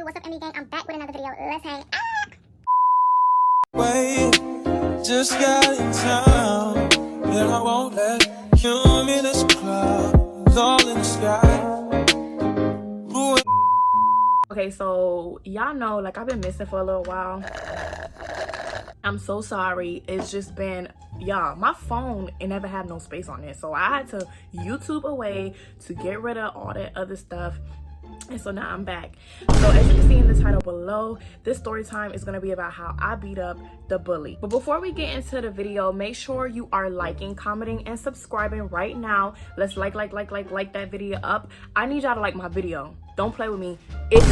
do? What's up, MB gang? I'm back with another video. Let's hang. Wait, just got in town, and I won't let cumulus clouds all in the sky. Ooh. Okay, so y'all know, like, I've been missing for a little while. I'm so sorry. It's just been, y'all, my phone, it never had no space on it, so I had to YouTube away to get rid of all that other stuff. And so now I'm back. So as you can see in the title below, this story time is going to be about how I beat up the bully. But before we get into the video, make sure you are liking, commenting, and subscribing right now. Let's like that video up. I need y'all to like my video. Don't play with me. As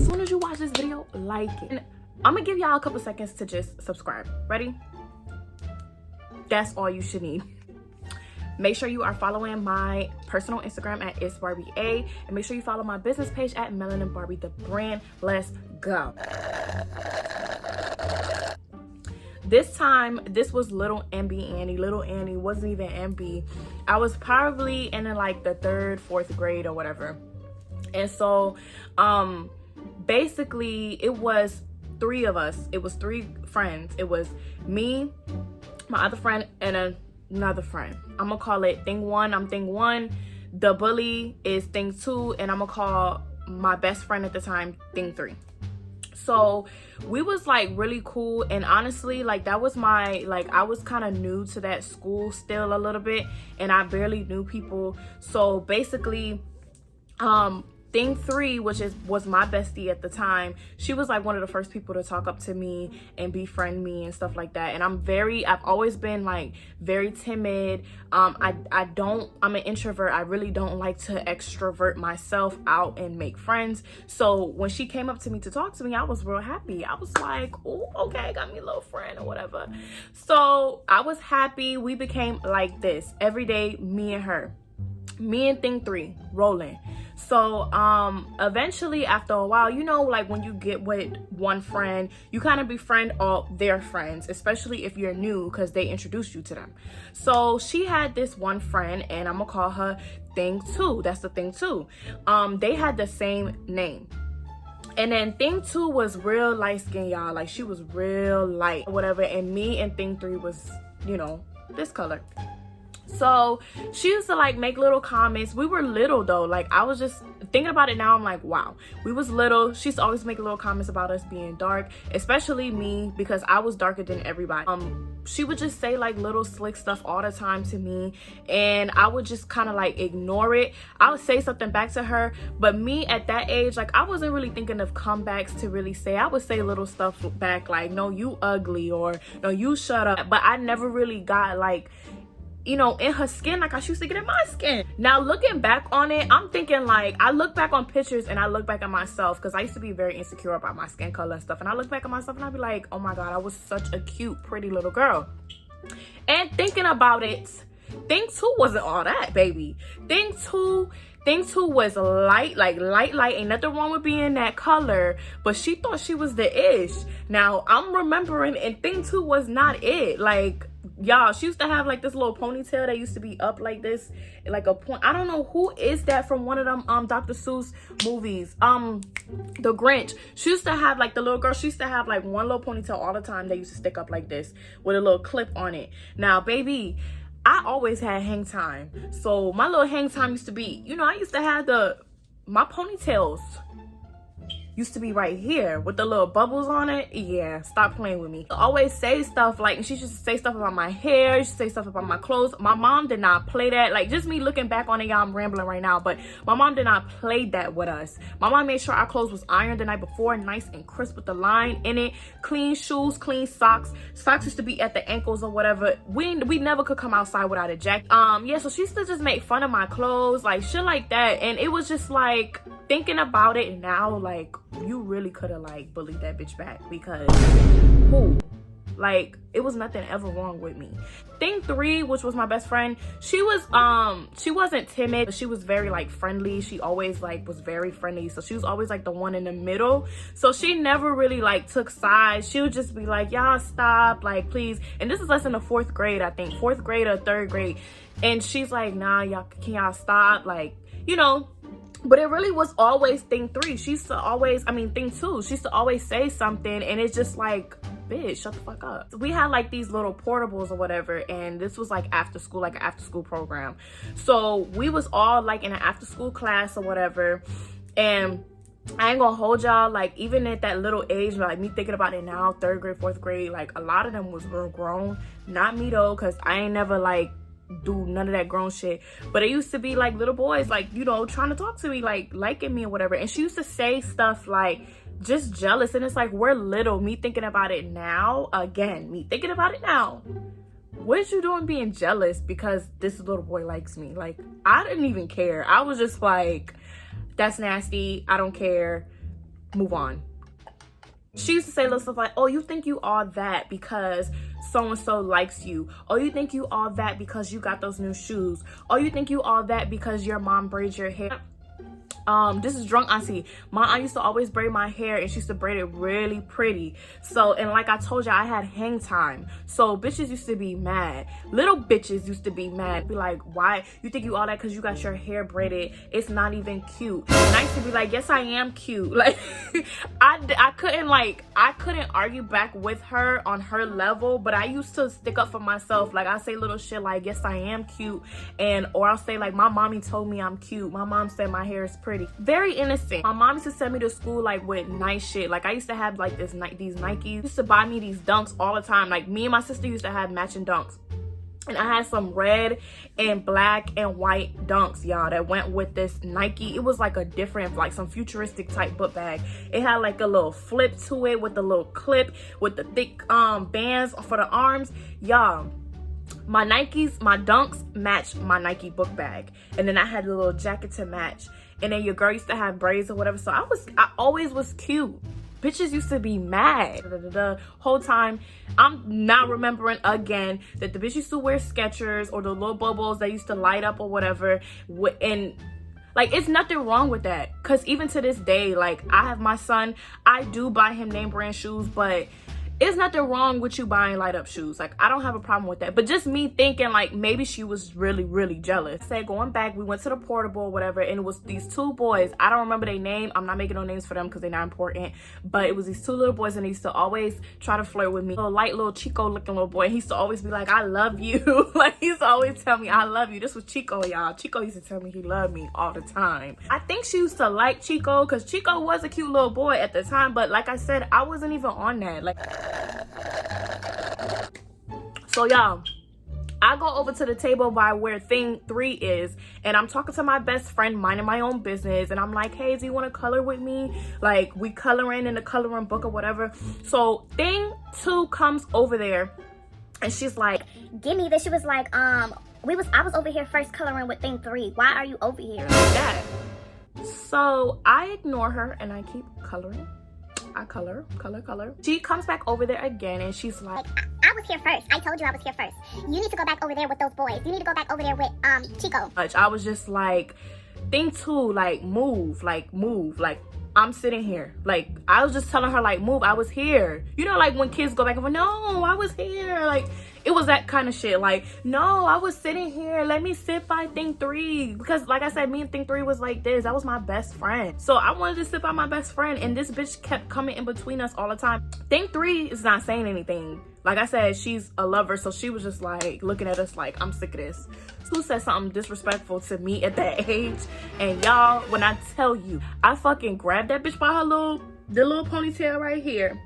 soon as you watch this video, like it. And I'm gonna give y'all a couple seconds to just subscribe. Ready? That's all you should need. Make sure you are following my personal Instagram at itsbarbia, and make sure you follow my business page at Melanin Barbie the brand. Let's go. This time, this was little MB Annie. Little Annie wasn't even MB. I was probably in like the 3rd, 4th grade or whatever. And so, basically, it was 3 of us. It was 3 friends. It was me, my other friend, and another friend. I'm gonna call it thing 1. I'm thing 1. The bully is thing 2, and I'm gonna call my best friend at the time thing 3. So we was like really cool, and honestly, like, that was my, like, I was kind of new to that school still a little bit, and I barely knew people. So basically, thing 3, which was my bestie at the time, she was like one of the first people to talk up to me and befriend me and stuff like that. And I've always been like very timid. I'm an introvert. I really don't like to extrovert myself out and make friends. So when she came up to me to talk to me, I was real happy. I was like, oh, okay, got me a little friend or whatever. So I was happy. We became like this every day, me and her. Me and thing 3 rolling. So eventually, after a while, you know, like when you get with one friend, you kind of befriend all their friends, especially if you're new, because they introduced you to them. So she had this one friend, and I'm gonna call her thing 2. That's the thing 2. They had the same name. And then thing 2 was real light skin, y'all. Like, she was real light, whatever. And me and thing 3 was, you know, this color. So she used to like make little comments. We were little though. Like, I was just thinking about it now. I'm like, wow, we was little. She used to always make little comments about us being dark, especially me, because I was darker than everybody. She would just say like little slick stuff all the time to me, and I would just kind of like ignore it. I would say something back to her, but me at that age, like, I wasn't really thinking of comebacks to really say. I would say little stuff back like, no, you ugly, or no, you shut up. But I never really got like, you know, in her skin like I used to get in my skin. Now, looking back on it, I'm thinking, like, I look back on pictures and I look back at myself, because I used to be very insecure about my skin color and stuff, and I look back at myself and I'd be like, oh my god, I was such a cute, pretty little girl. And thinking about it, thing 2 wasn't all that, baby. Thing 2 was light, like light. Ain't nothing wrong with being that color, but she thought she was the ish. Now, I'm remembering, and thing 2 was not it. Like, y'all, she used to have like this little ponytail that used to be up like this, like a point. I don't know who is that from one of them Dr. Seuss movies, The Grinch. She used to have like, the little girl, she used to have like one little ponytail all the time that used to stick up like this with a little clip on it. Now, baby, I always had hang time. So my little hang time used to be, you know, I used to have my ponytails used to be right here with the little bubbles on it. Yeah, stop playing with me. I always say stuff like, and she used to say stuff about my hair, she used to say stuff about my clothes. My mom did not play that. Like, just me looking back on it, y'all, I'm rambling right now, but my mom did not play that with us. My mom made sure our clothes was ironed the night before, nice and crisp with the line in it, clean shoes, clean socks. Socks used to be at the ankles or whatever. We never could come outside without a jacket. Yeah, so she used to just make fun of my clothes, like shit like that. And it was just like, thinking about it now, like, you really could have like bullied that bitch back, because who? Like, it was nothing ever wrong with me. Thing 3, which was my best friend, she wasn't timid, but she was very like friendly. She always like was very friendly, so she was always like the one in the middle. So she never really like took sides. She would just be like, y'all stop, like, please. And this is us in the 4th grade, I think 4th grade or 3rd grade, and she's like, nah, y'all, can y'all stop, like, you know. But it really was always thing 3. She used to always, I mean, thing 2. She used to always say something, and it's just like, bitch, shut the fuck up. We had like these little portables or whatever, and this was like after school, like an after school program. So we was all like in an after school class or whatever, and I ain't gonna hold y'all, like even at that little age, like me thinking about it now, 3rd grade, 4th grade, like a lot of them was real grown. Not me though, because I ain't never like do none of that grown shit. But it used to be like little boys, like, you know, trying to talk to me, like liking me or whatever. And she used to say stuff like just jealous, and it's like, we're little. Me thinking about it now, again, me thinking about it now, what is you doing being jealous because this little boy likes me? Like, I didn't even care. I was just like, that's nasty, I don't care, move on. She used to say little stuff like, oh, you think you all that because so-and-so likes you. Oh, you think you all that because you got those new shoes. Oh, you think you all that because your mom braids your hair. This is drunk auntie. My aunt used to always braid my hair, and she used to braid it really pretty. So, and like I told you, I had hang time. So bitches used to be mad. Little bitches used to be mad. Be like, why? You think you all that because you got your hair braided? It's not even cute. And I used to be like, yes, I am cute. Like, I couldn't argue back with her on her level, but I used to stick up for myself. Like, I say little shit like, yes, I am cute. Or I'll say like, my mommy told me I'm cute. My mom said my hair is pretty. Very innocent. My mom used to send me to school like with nice shit. Like, I used to have like these Nikes. Used to buy me these dunks all the time. Like, me and my sister used to have matching dunks. And I had some red and black and white dunks, y'all, that went with this Nike. It was like a different, like some futuristic type book bag. It had like a little flip to it with a little clip with the thick bands for the arms. Y'all, my Nikes, my dunks matched my Nike book bag. And then I had a little jacket to match. And then your girl used to have braids or whatever. So I always was cute. Bitches used to be mad. The whole time, I'm not remembering again that the bitch used to wear Skechers or the little bubbles that used to light up or whatever. And like, it's nothing wrong with that. Because even to this day, like, I have my son, I do buy him name brand shoes, but it's nothing wrong with you buying light up shoes. Like, I don't have a problem with that. But just me thinking like maybe she was really, really jealous. Say going back, we went to the portable or whatever, and it was these 2 boys. I don't remember their name. I'm not making no names for them because they're not important. But it was these 2 little boys, and they used to always try to flirt with me. Little light little Chico looking little boy. He used to always be like, I love you. Like, he used to always tell me I love you. This was Chico, y'all. Chico used to tell me he loved me all the time. I think she used to like Chico because Chico was a cute little boy at the time. But like I said, I wasn't even on that. Like, so y'all, I go over to the table by where thing 3 is, and I'm talking to my best friend, minding my own business, and I'm like, hey, do you want to color with me? Like, we coloring in the coloring book or whatever. So thing 2 comes over there, and she's like, Give me this. She was like, I was over here first coloring with thing 3. Why are you over here? that. So I ignore her and I keep coloring. I color. She comes back over there again, and she's like, I was here first. I told you I was here first. You need to go back over there with those boys. You need to go back over there with Chico. I was just like, thing 2, like, move. Like, I'm sitting here. Like, I was just telling her, like, move. I was here. You know, like when kids go back and forth, no, I was here. Like, it was that kind of shit. Like, no, I was sitting here. Let me sit by thing 3. Because like I said, me and thing 3 was like this. That was my best friend. So I wanted to sit by my best friend, and this bitch kept coming in between us all the time. Thing 3 is not saying anything. Like I said, she's a lover, so she was just like looking at us like, I'm sick of this. Who said something disrespectful to me at that age? And y'all, when I tell you, I fucking grabbed that bitch by her the little ponytail right here,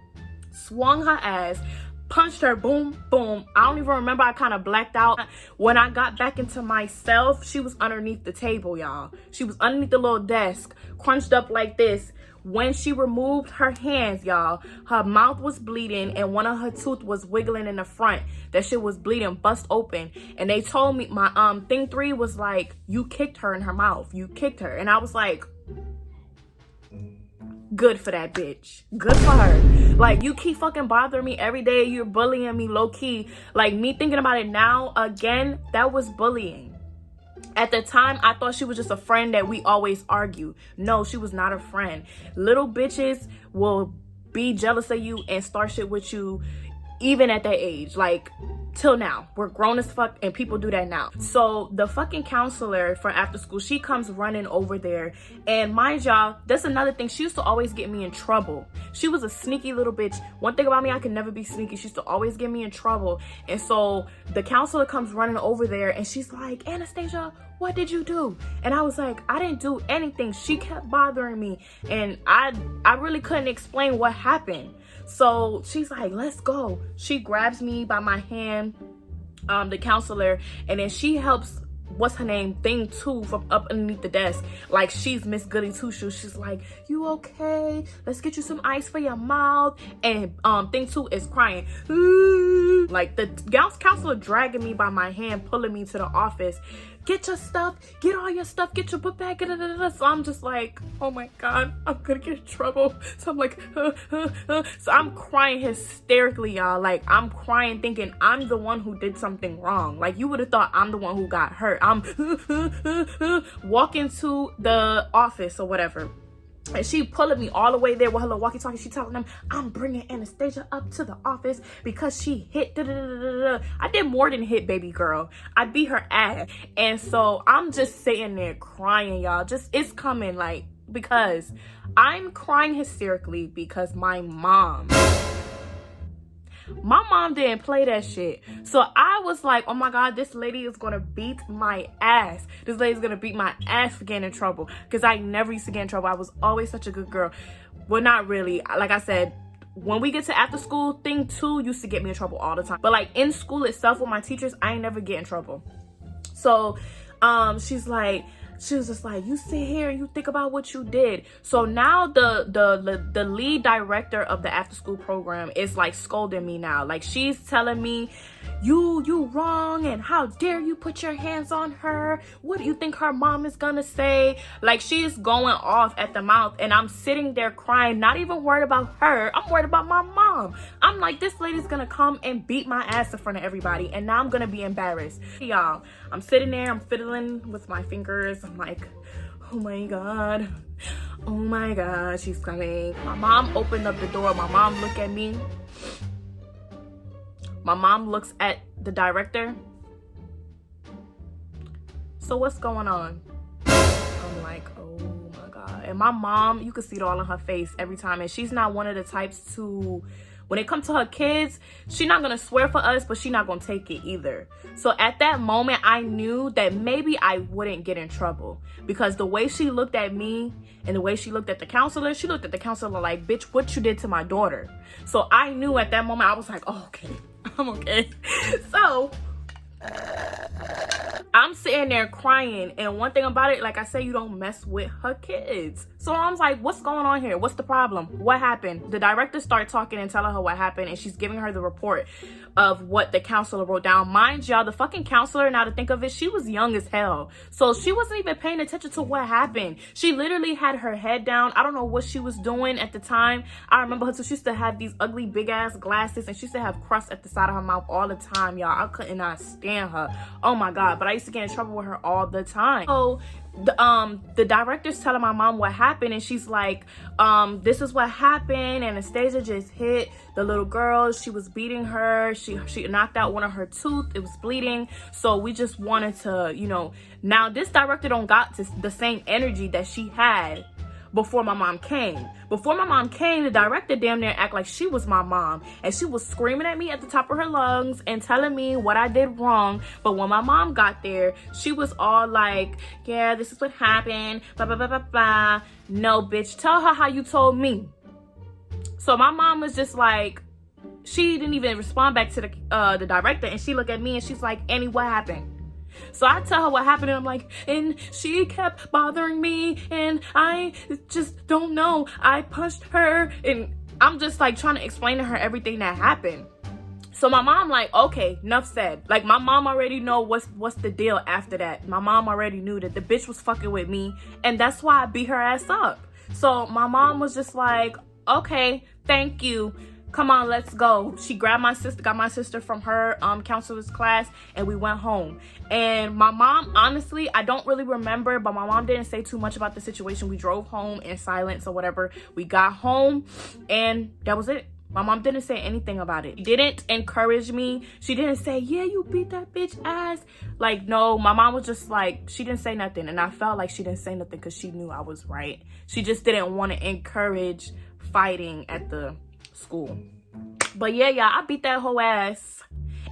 swung her ass, punched her, boom, boom. I don't even remember. I kind of blacked out. When I got back into myself, she was underneath the table, y'all. She was underneath the little desk, crunched up like this. When she removed her hands, y'all, her mouth was bleeding and one of her tooth was wiggling in the front. That shit was bleeding, bust open. And they told me, my thing 3 was like, you kicked her in her mouth. You kicked her. And I was like, good for that bitch. Good for her. Like, you keep fucking bothering me every day. You're bullying me low key. Like, me thinking about it now, again, that was bullying. At the time, I thought she was just a friend that we always argue. No, she was not a friend. Little bitches will be jealous of you and start shit with you even at that age. Like, till now. We're grown as fuck and people do that now. So the fucking counselor for after school, she comes running over there. And mind y'all, that's another thing. She used to always get me in trouble. She was a sneaky little bitch. One thing about me, I could never be sneaky. She used to always get me in trouble. And so the counselor comes running over there and she's like, Anastasia, what did you do? And I was like, I didn't do anything. She kept bothering me. And I really couldn't explain what happened. So she's like, let's go. She grabs me by my hand, the counselor, and then she helps, what's her name, Thing 2 from up underneath the desk. Like she's Miss Goody Two Shoes. She's like, you okay? Let's get you some ice for your mouth. And Thing 2 is crying. Like the counselor dragging me by my hand, pulling me to the office. Get your stuff, get all your stuff, get your book bag. So I'm just like, oh my God, I'm gonna get in trouble. So I'm like, So I'm crying hysterically, y'all. Like I'm crying thinking I'm the one who did something wrong. Like you would have thought I'm the one who got hurt. I'm walking to the office or whatever. And she pulling me all the way there with her little walkie-talkie. She telling them, I'm bringing Anastasia up to the office because she hit I did more than hit, baby girl. I beat her ass. And so I'm just sitting there crying, y'all. Just, it's coming, like, because I'm crying hysterically because my mom didn't play that shit. So I was like, oh my God, this lady is gonna beat my ass. This lady's gonna beat my ass for getting in trouble. Because I never used to get in trouble. I was always such a good girl. Well, not really. Like I said, when we get to after school, Thing 2 used to get me in trouble all the time. But like in school itself with my teachers, I ain't never get in trouble. So she was just like, you sit here and you think about what you did. So now the lead director of the after school program is like scolding me now. Like she's telling me, you wrong, and how dare you put your hands on her? What do you think her mom is gonna say? Like she's going off at the mouth, and I'm sitting there crying, not even worried about her. I'm worried about my mom. I'm like, this lady's gonna come and beat my ass in front of everybody, and now I'm gonna be embarrassed. Y'all, I'm sitting there, I'm fiddling with my fingers. I'm like, oh my God, she's coming. My mom opened up the door. My mom looked at me. My mom looks at the director. So what's going on? I'm like, oh my God. And my mom, you can see it all in her face every time. And she's not one of the types to, when it comes to her kids, she's not gonna swear for us, but she's not gonna take it either. So at that moment, I knew that maybe I wouldn't get in trouble, because the way she looked at me and the way she looked at the counselor, she looked at the counselor like, bitch, what you did to my daughter? So I knew at that moment, I was like, oh, okay, I'm okay. So I'm sitting there crying, and one thing about it, like I say, you don't mess with her kids. So I was like, what's going on here? What's the problem? What happened? The director started talking and telling her what happened, and she's giving her the report of what the counselor wrote down. Mind y'all, the fucking counselor, now to think of it, she was young as hell. So she wasn't even paying attention to what happened. She literally had her head down. I don't know what she was doing at the time. I remember her, so she used to have these ugly big ass glasses, and she used to have crust at the side of her mouth all the time, y'all. I could not stand her. Oh my God. But I used to get in trouble with her all the time. So the director's telling my mom what happened, and she's like, this is what happened. Anastasia just hit the little girl. She was beating her. She knocked out one of her tooth. It was bleeding. So we just wanted to, you know, now this director don't got the same energy that she had before my mom came. Before my mom came, the director damn near act like she was my mom, and she was screaming at me at the top of her lungs and telling me what I did wrong. But when my mom got there, she was all like, yeah, this is what happened, blah blah blah blah blah. No, bitch, tell her how you told me. So my mom was just like, she didn't even respond back to the director, and she looked at me and she's like, Annie, what happened? So I tell her what happened, and I'm like, and she kept bothering me, and I just don't know. I punched her, and I'm just like trying to explain to her everything that happened. So my mom like, okay, enough said. Like my mom already know what's the deal after that. My mom already knew that the bitch was fucking with me, and that's why I beat her ass up. So my mom was just like, okay, thank you. Come on, let's go. She grabbed my sister, got my sister from her counselor's class, and we went home. And my mom, honestly, I don't really remember, but my mom didn't say too much about the situation. We drove home in silence or whatever. We got home, and that was it. My mom didn't say anything about it. She didn't encourage me. She didn't say, yeah, you beat that bitch ass. Like, no, my mom was just like, she didn't say nothing. And I felt like she didn't say nothing because she knew I was right. She just didn't want to encourage fighting at the school. But yeah, y'all, I beat that whole ass.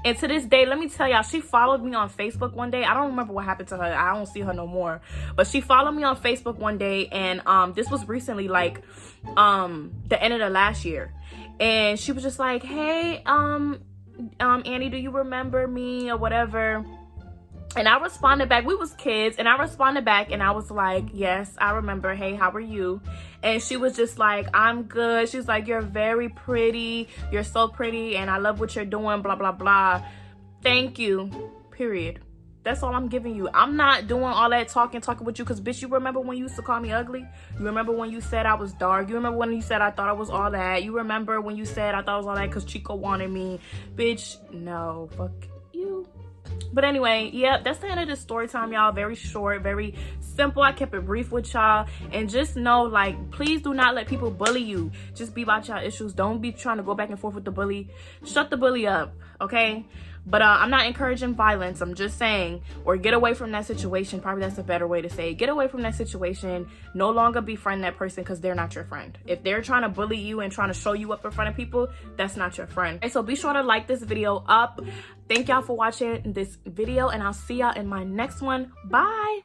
And to this day, let me tell y'all, she followed me on Facebook one day. I don't remember what happened to her. I don't see her no more. But she followed me on Facebook one day. And this was recently, like, the end of the last year. And she was just like, hey, Annie, do you remember me or whatever? And I responded back. We was kids. And I responded back and I was like, yes, I remember. Hey, how are you? And she was just like, I'm good. She's like, you're very pretty. You're so pretty. And I love what you're doing, blah, blah, blah. Thank you. Period. That's all I'm giving you. I'm not doing all that talking with you because, bitch, you remember when you used to call me ugly? You remember when you said I was dark? You remember when you said I thought I was all that? You remember when you said I thought I was all that because Chico wanted me? Bitch, no. Fuck you. But anyway, yeah, that's the end of this story time, y'all. Very short, very simple. I kept it brief with y'all. And just know, like, please do not let people bully you. Just be about y'all issues. Don't be trying to go back and forth with the bully. Shut the bully up, okay? But I'm not encouraging violence. I'm just saying, or get away from that situation. Probably that's a better way to say it. Get away from that situation. No longer befriend that person because they're not your friend. If they're trying to bully you and trying to show you up in front of people, that's not your friend. Okay, so be sure to like this video up. Thank y'all for watching this video, and I'll see y'all in my next one. Bye.